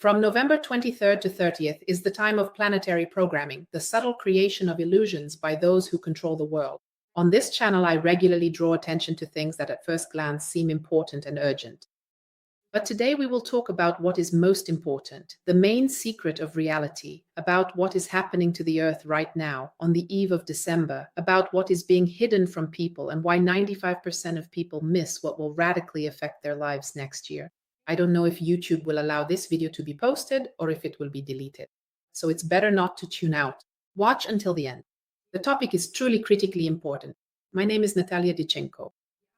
From November 23rd to 30th is the time of planetary programming, the subtle creation of illusions by those who control the world. On this channel, I regularly draw attention to things that at first glance seem important and urgent. But today we will talk about what is most important, the main secret of reality, about what is happening to the earth right now, on the eve of December, about what is being hidden from people and why 95% of people miss what will radically affect their lives next year. I don't know if YouTube will allow this video to be posted or if it will be deleted. So it's better not to tune out. Watch until the end. The topic is truly critically important. My name is Natalia Dichenko.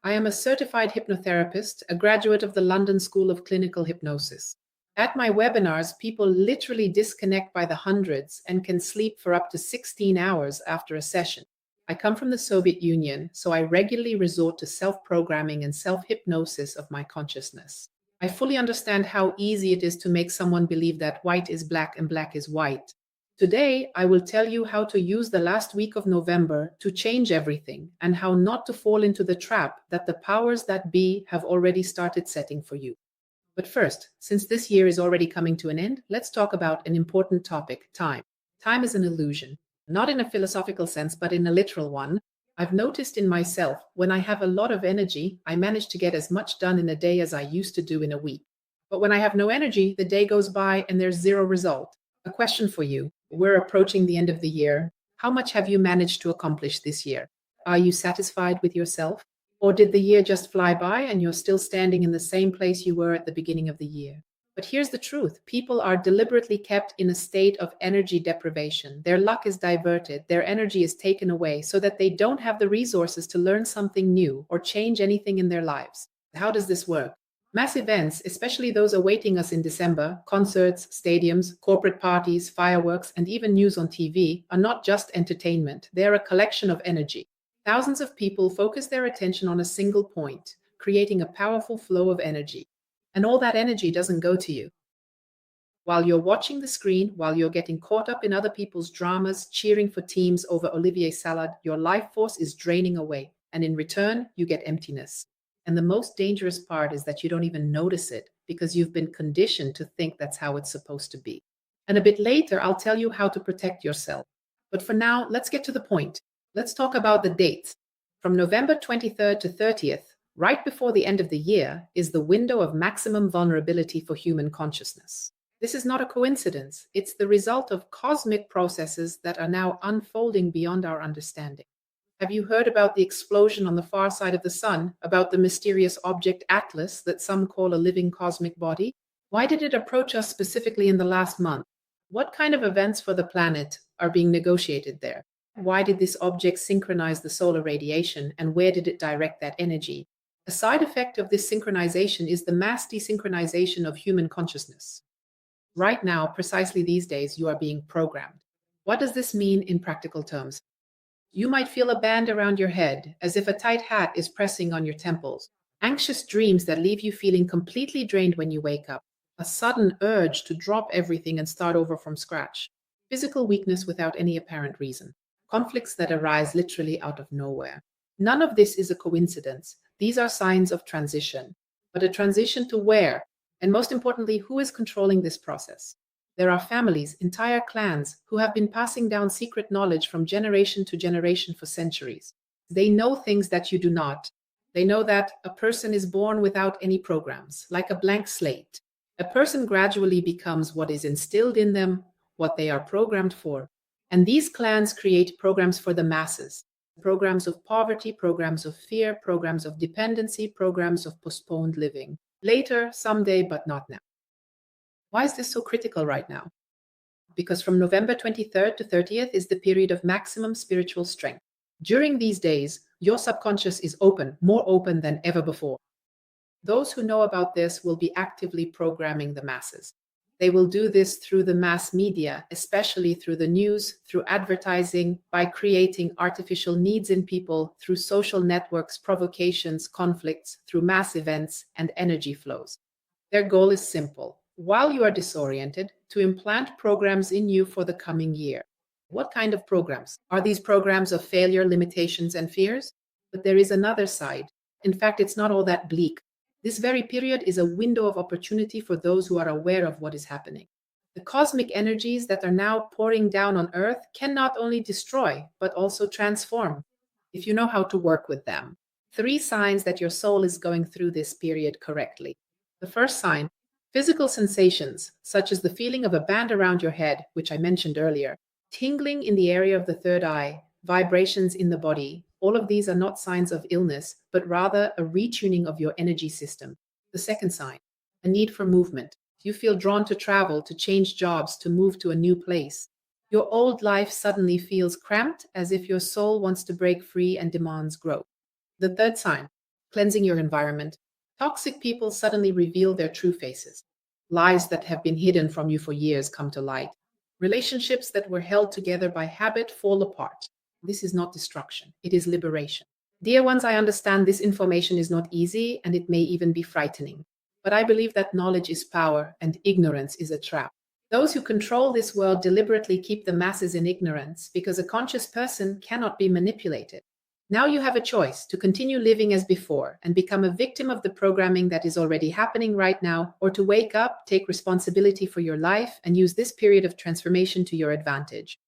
I am a certified hypnotherapist, a graduate of the London School of Clinical Hypnosis. At my webinars, people literally disconnect by the hundreds and can sleep for up to 16 hours after a session. I come from the Soviet Union, so I regularly resort to self-programming and self-hypnosis of my consciousness. I fully understand how easy it is to make someone believe that white is black and black is white. Today, I will tell you how to use the last week of November to change everything and how not to fall into the trap that the powers that be have already started setting for you. But first, since this year is already coming to an end, let's talk about an important topic, time. Time is an illusion, not in a philosophical sense, but in a literal one. I've noticed in myself, when I have a lot of energy, I manage to get as much done in a day as I used to do in a week. But when I have no energy, the day goes by and there's zero result. A question for you. We're approaching the end of the year. How much have you managed to accomplish this year? Are you satisfied with yourself? Or did the year just fly by and you're still standing in the same place you were at the beginning of the year? But here's the truth. People are deliberately kept in a state of energy deprivation. Their luck is diverted. Their energy is taken away so that they don't have the resources to learn something new or change anything in their lives. How does this work? Mass events, especially those awaiting us in December, concerts, stadiums, corporate parties, fireworks, and even news on TV, are not just entertainment. They are a collection of energy. Thousands of people focus their attention on a single point, creating a powerful flow of energy. And all that energy doesn't go to you. While you're watching the screen, while you're getting caught up in other people's dramas, cheering for teams over Olivier salad, your life force is draining away. And in return, you get emptiness. And the most dangerous part is that you don't even notice it because you've been conditioned to think that's how it's supposed to be. And a bit later, I'll tell you how to protect yourself. But for now, let's get to the point. Let's talk about the dates. From November 23rd to 30th, right before the end of the year, is the window of maximum vulnerability for human consciousness. This is not a coincidence. It's the result of cosmic processes that are now unfolding beyond our understanding. Have you heard about the explosion on the far side of the sun, about the mysterious object Atlas that some call a living cosmic body? Why did it approach us specifically in the last month? What kind of events for the planet are being negotiated there? Why did this object synchronize the solar radiation, and where did it direct that energy? A side effect of this synchronization is the mass desynchronization of human consciousness. Right now, precisely these days, you are being programmed. What does this mean in practical terms? You might feel a band around your head, as if a tight hat is pressing on your temples. Anxious dreams that leave you feeling completely drained when you wake up. A sudden urge to drop everything and start over from scratch. Physical weakness without any apparent reason. Conflicts that arise literally out of nowhere. None of this is a coincidence. These are signs of transition. But a transition to where? And most importantly, who is controlling this process? There are families, entire clans, who have been passing down secret knowledge from generation to generation for centuries. They know things that you do not. They know that a person is born without any programs, like a blank slate. A person gradually becomes what is instilled in them, what they are programmed for. And these clans create programs for the masses. Programs of poverty, programs of fear, programs of dependency, programs of postponed living. Later, someday, but not now. Why is this so critical right now? Because from November 23rd to 30th is the period of maximum spiritual strength. During these days, your subconscious is open, more open than ever before. Those who know about this will be actively programming the masses. They will do this through the mass media, especially through the news, through advertising, by creating artificial needs in people, through social networks, provocations, conflicts, through mass events and energy flows. Their goal is simple. While you are disoriented, to implant programs in you for the coming year. What kind of programs? Are these programs of failure, limitations, and fears? But there is another side. In fact, it's not all that bleak. This very period is a window of opportunity for those who are aware of what is happening. The cosmic energies that are now pouring down on Earth can not only destroy, but also transform, if you know how to work with them. Three signs that your soul is going through this period correctly. The first sign: physical sensations, such as the feeling of a band around your head, which I mentioned earlier, tingling in the area of the third eye, vibrations in the body. All of these are not signs of illness, but rather a retuning of your energy system. The second sign: a need for movement. You feel drawn to travel, to change jobs, to move to a new place. Your old life suddenly feels cramped, as if your soul wants to break free and demands growth. The third sign: cleansing your environment. Toxic people suddenly reveal their true faces. Lies that have been hidden from you for years come to light. Relationships that were held together by habit fall apart. This is not destruction, it is liberation. Dear ones, I understand this information is not easy and it may even be frightening. But I believe that knowledge is power and ignorance is a trap. Those who control this world deliberately keep the masses in ignorance because a conscious person cannot be manipulated. Now you have a choice to continue living as before and become a victim of the programming that is already happening right now, or to wake up, take responsibility for your life, and use this period of transformation to your advantage.